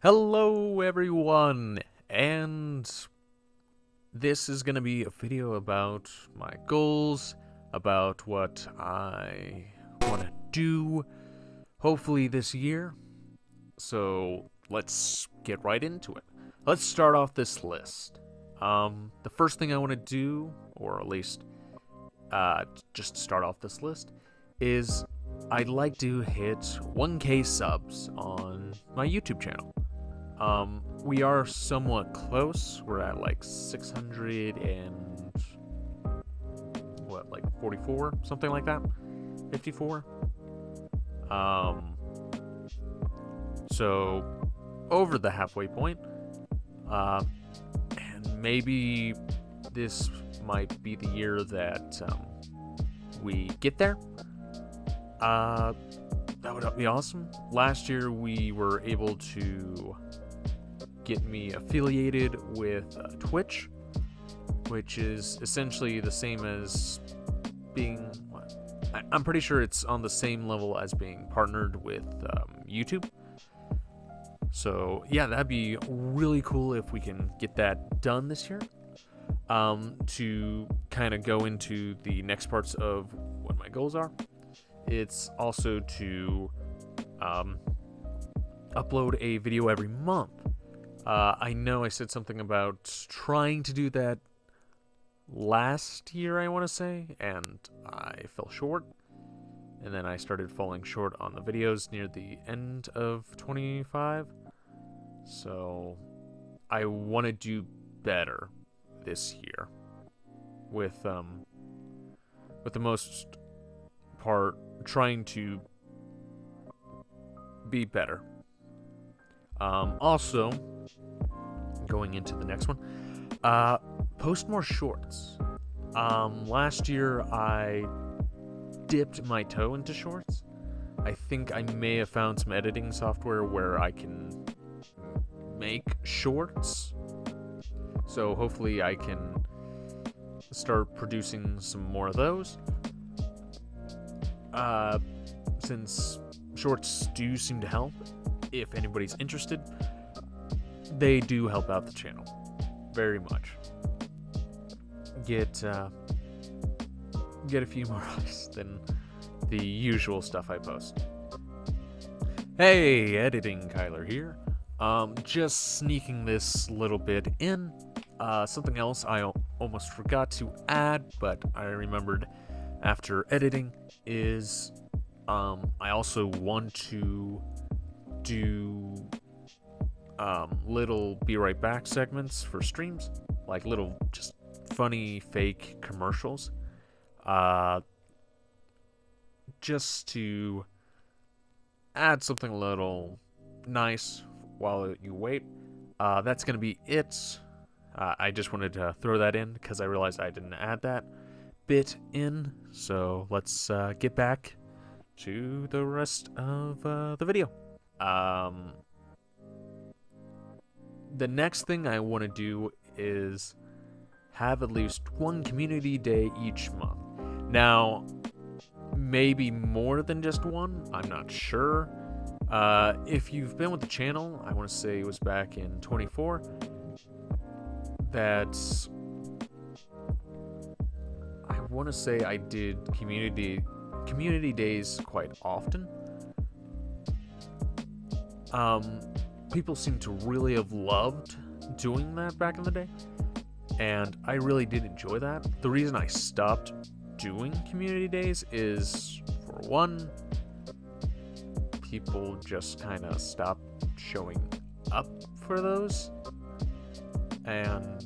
Hello everyone, and this is going to be a video about my goals, about what I want to do, hopefully this year. So let's get right into it. Let's start off this list. The first thing I want to do, or at least just to start off this list, is I'd like to hit 1K subs on my YouTube channel. We are somewhat close. We're at like 600 and what, like 44, something like that, 54. So over the halfway point. And maybe this might be the year that we get there. That would be awesome. Last year we were able to get me affiliated with Twitch, which is essentially the same as being, I'm pretty sure it's on the same level as being partnered with YouTube. So yeah, that'd be really cool if we can get that done this year. To kind of go into the next parts of what my goals are, it's also to upload a video every month. I know I said something about trying to do that last year, I want to say, and I fell short. And then I started falling short on the videos near the end of 25. So I want to do better this year with the most part trying to be better. Also, going into the next one, post more shorts. Last year I dipped my toe into shorts. I think I may have found some editing software where I can make shorts. So hopefully I can start producing some more of those. Since shorts do seem to help, if anybody's interested, they do help out the channel very much. Get a few more eyes than the usual stuff I post. Hey, editing Kyler here. Just sneaking this little bit in. Something else I almost forgot to add, but I remembered after editing is I also want to do little be right back segments for streams, like little just funny fake commercials, just to add something a little nice while you wait. That's gonna be it. I just wanted to throw that in because I realized I didn't add that bit in. So let's get back to the rest of the video. The next thing I want to do is have at least one community day each month. Now, maybe more than just one, I'm not sure. If you've been with the channel, I want to say it was back in 24, that's, I want to say I did community days quite often. People seem to really have loved doing that back in the day, and I really did enjoy that. The reason I stopped doing community days is, for one, people just kind of stopped showing up for those, and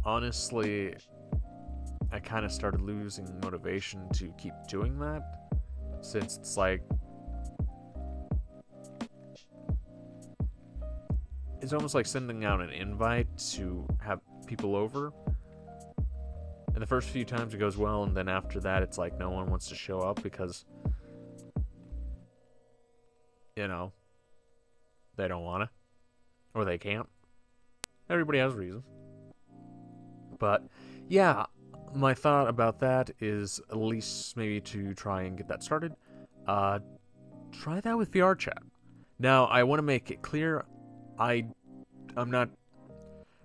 honestly, I kind of started losing motivation to keep doing that, since it's like, it's almost like sending out an invite to have people over, and the first few times it goes well, and then after that it's like no one wants to show up because, you know, they don't want to, or they can't. Everybody has reasons. But yeah, my thought about that is at least maybe to try and get that started. Try that with VR chat. Now, I want to make it clear, I'm not,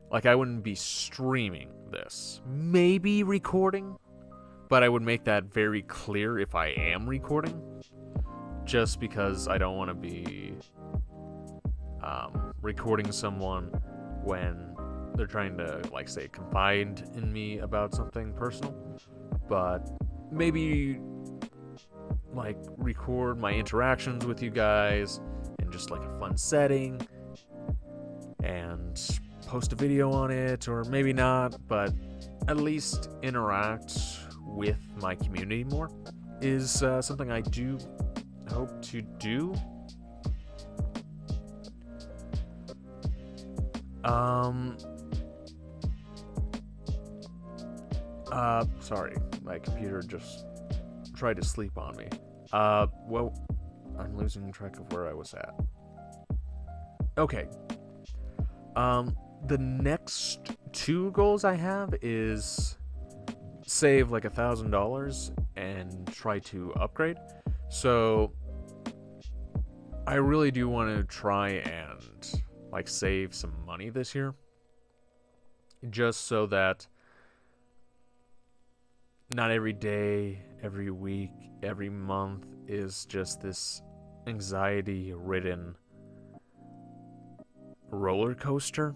like, I wouldn't be streaming this. Maybe recording, but I would make that very clear if I am recording. Just because I don't want to be recording someone when they're trying to, like, say, confide in me about something personal. But maybe, like, record my interactions with you guys in just, like, a fun setting and post a video on it, or maybe not, but at least interact with my community more is something I do hope to do. Sorry, my computer just tried to sleep on me. Well, I'm losing track of where I was at. Okay. The next two goals I have is save like $1,000 and try to upgrade. So I really do want to try and like save some money this year, just so that not every day, every week, every month is just this anxiety-ridden roller coaster.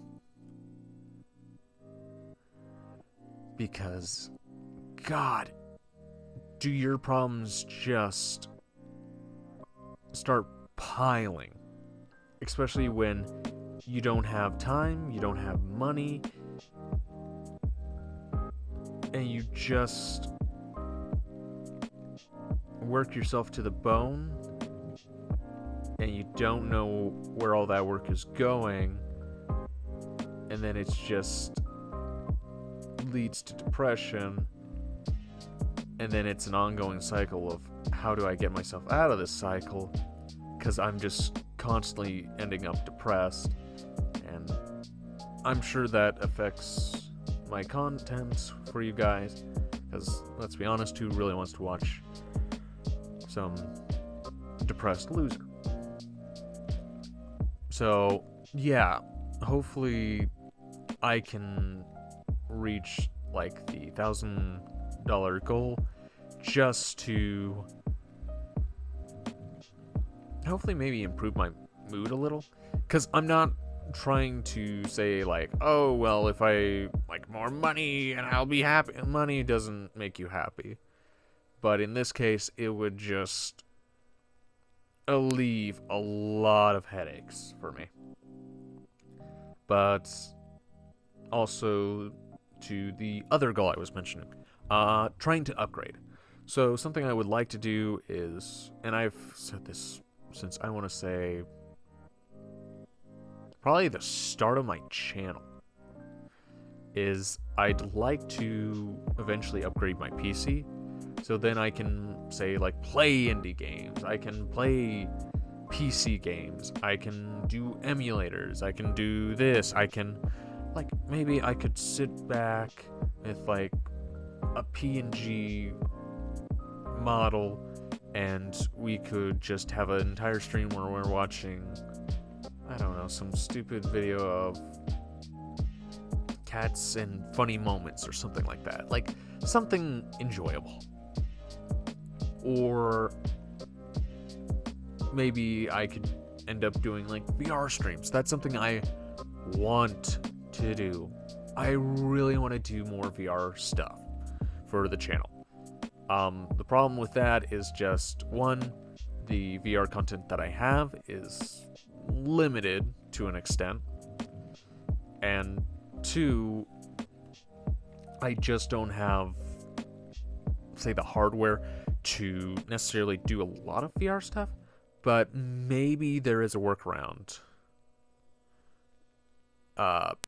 Because, God, do your problems just start piling? Especially when you don't have time, you don't have money, and you just work yourself to the bone, and you don't know where all that work is going, and then it's just leads to depression, and then it's an ongoing cycle of how do I get myself out of this cycle, because I'm just constantly ending up depressed, and I'm sure that affects my content for you guys, because let's be honest, who really wants to watch some depressed loser? So yeah, hopefully I can reach like the $1,000 goal, just to hopefully maybe improve my mood a little, because I'm not trying to say like, oh well, if I like more money and I'll be happy. Money doesn't make you happy, but in this case it would just alleviate a lot of headaches for me. But also to the other goal I was mentioning, trying to upgrade. So something I would like to do is, and I've said this since I want to say probably the start of my channel, is I'd like to eventually upgrade my PC, so then I can say like play indie games, I can play PC games, I can do emulators, I can do this, I can, like, maybe I could sit back with like a PNG model and we could just have an entire stream where we're watching, I don't know, some stupid video of cats and funny moments or something like that. Like, something enjoyable. Or maybe I could end up doing like VR streams. That's something I want to do. I really want to do more VR stuff for the channel. The problem with that is just, one, the VR content that I have is limited to an extent, and two, I just don't have, say, the hardware to necessarily do a lot of VR stuff, but maybe there is a workaround. But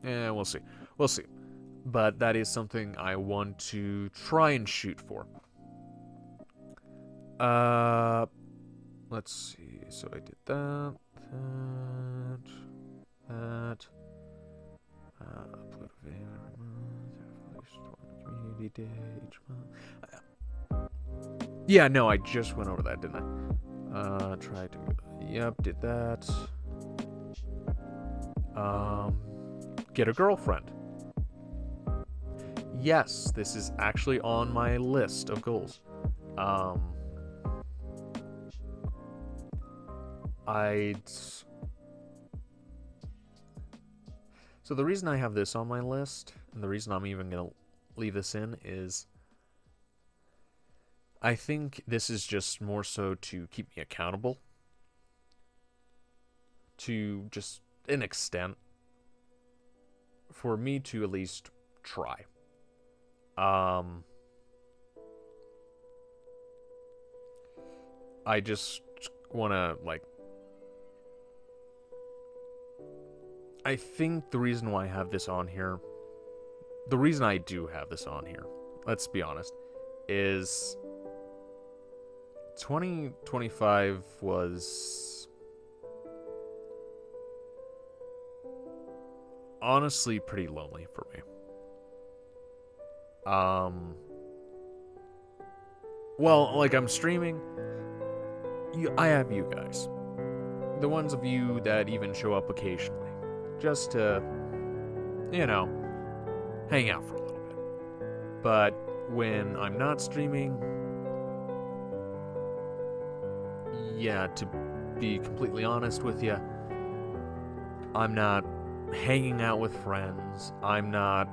we'll see. We'll see. But that is something I want to try and shoot for. Let's see. So I did that. Upload a video every month. Community day each month. Yeah, no, I just went over that, didn't Try to... Yep, did that. Get a girlfriend. Yes, this is actually on my list of goals. So the reason I have this on my list, and the reason I'm even going to leave this in, is I think this is just more so to keep me accountable. To just an extent. For me to at least try. I just want to, like... I think the reason why I have this on here... The reason I do have this on here, let's be honest, is... 2025 was... honestly pretty lonely for me. Well, like, I'm streaming. I have you guys. The ones of you that even show up occasionally. Just to, you know, hang out for a little bit. But when I'm not streaming, yeah, to be completely honest with you, I'm not hanging out with friends. I'm not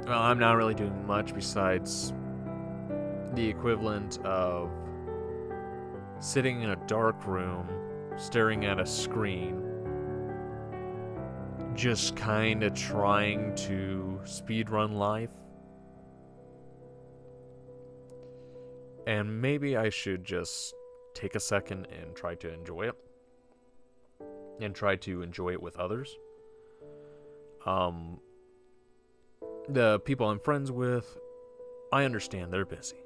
really doing much besides the equivalent of sitting in a dark room, staring at a screen, just kind of trying to speedrun life. And maybe I should just take a second and try to enjoy it. And try to enjoy it with others. The people I'm friends with, I understand they're busy.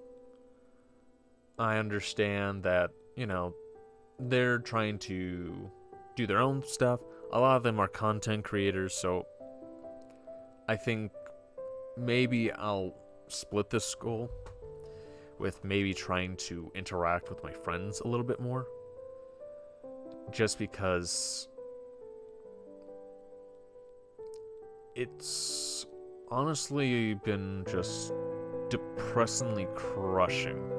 I understand that, you know, they're trying to do their own stuff. A lot of them are content creators, so I think maybe I'll split this goal with maybe trying to interact with my friends a little bit more. Just because it's honestly been just depressingly crushing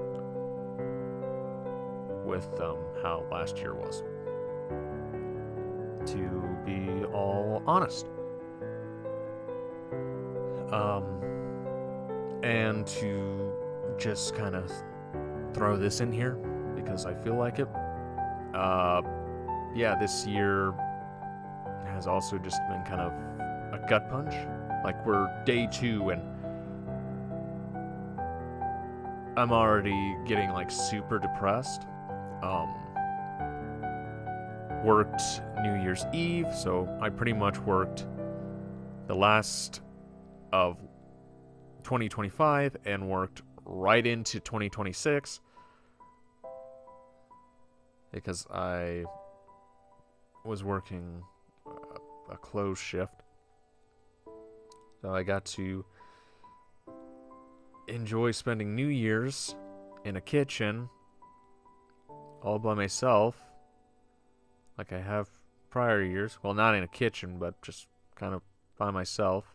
with how last year was. To be all honest. And to just kind of throw this in here because I feel like it. Yeah, this year has also just been kind of a gut punch. Like, we're day 2 and I'm already getting, like, super depressed. Worked New Year's Eve, so I pretty much worked the last of 2025 and worked right into 2026 because I was working a closed shift. So I got to enjoy spending New Year's in a kitchen all by myself, like I have prior years. Well, not in a kitchen, but just kind of by myself.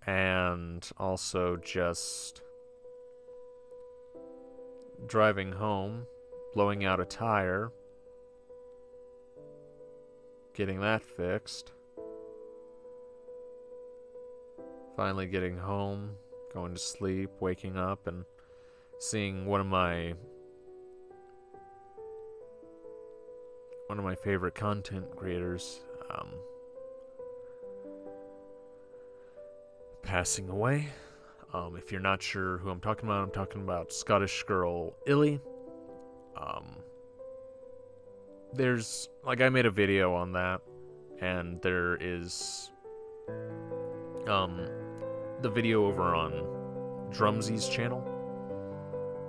And also just driving home, blowing out a tire, getting that fixed, finally getting home, going to sleep, waking up, and seeing one of my favorite content creators passing away. If you're not sure who I'm talking about Scottish girl Illy. There's, like, I made a video on that, and there is the video over on Drumsy's channel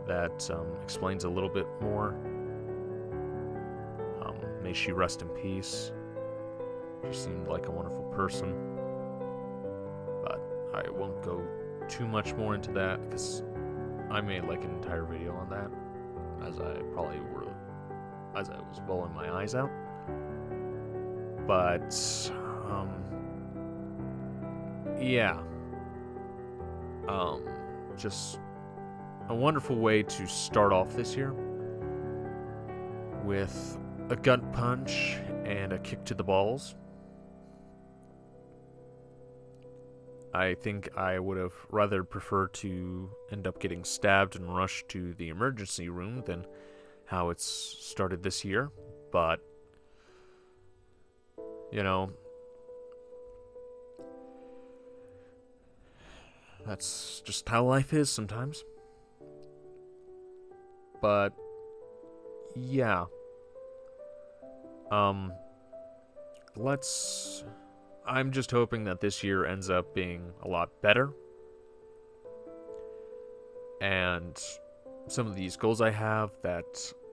that explains a little bit more. May she rest in peace. She seemed like a wonderful person, but I won't go too much more into that because I made like an entire video on that, as I was bawling my eyes out. But yeah, just a wonderful way to start off this year with a gut punch and a kick to the balls. I think I would have rather preferred to end up getting stabbed and rushed to the emergency room than how it's started this year. But, you know, that's just how life is sometimes. But, yeah. I'm just hoping that this year ends up being a lot better. And some of these goals I have that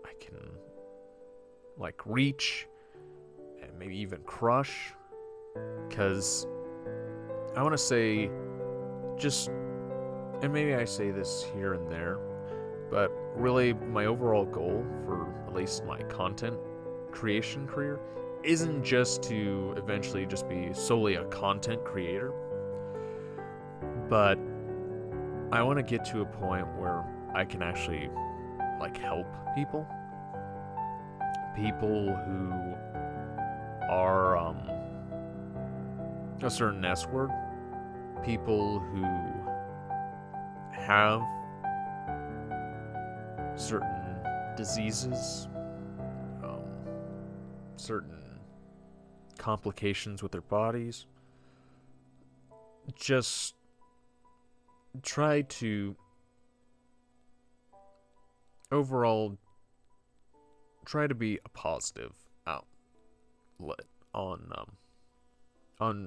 I can, like, reach and maybe even crush. Because I want to say, and maybe I say this here and there, but really my overall goal for at least my content creation career isn't just to eventually just be solely a content creator, but I want to get to a point where I can actually, like, help people who are a certain S word, people who have certain diseases, certain complications with their bodies. Just try to overall try to be a positive outlet on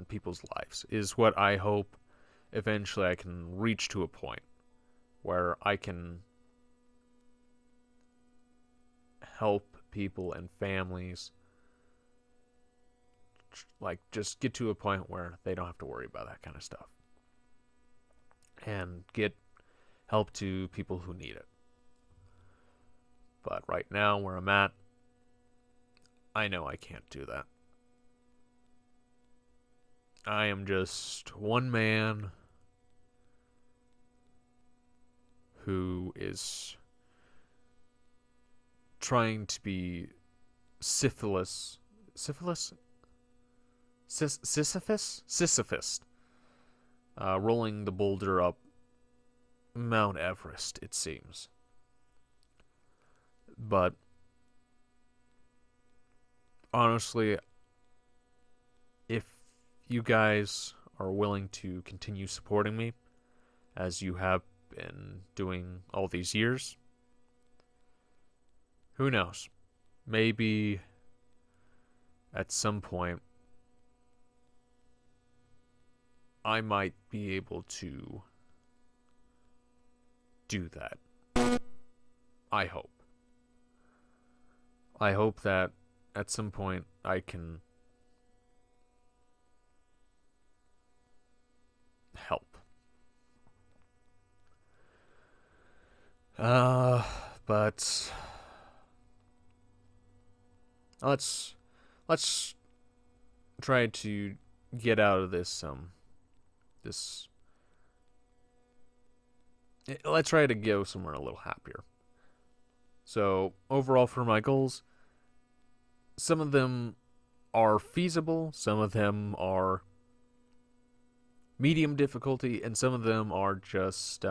people's lives is what I hope eventually I can reach to a point where I can help people and families, like, just get to a point where they don't have to worry about that kind of stuff and get help to people who need it. But right now, where I'm at, I know I can't do that. I am just one man who is trying to be Sisyphus, rolling the boulder up Mount Everest, it seems. But honestly, if you guys are willing to continue supporting me, as you have been doing all these years, who knows? Maybe at some point I might be able to do that. I hope. I hope that at some point I can help. But let's try to get out of this let's try to go somewhere a little happier. So, overall for my goals, some of them are feasible, some of them are medium difficulty, and some of them are just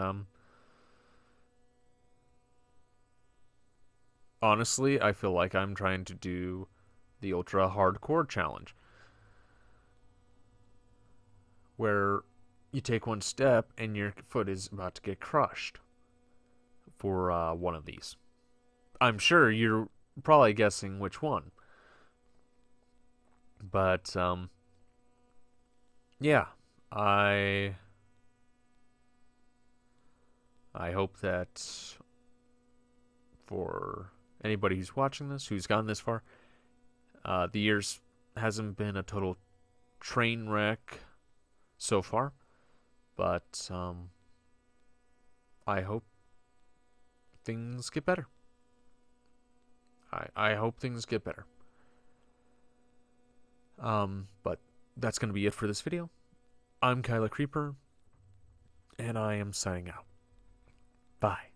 honestly, I feel like I'm trying to do the ultra hardcore challenge, where you take one step and your foot is about to get crushed for one of these. I'm sure you're probably guessing which one. But, yeah, I hope that for anybody who's watching this, who's gotten this far, the year's hasn't been a total train wreck so far, but I hope things get better. I hope things get better. But that's going to be it for this video. I'm Kyla Creeper, and I am signing out. Bye.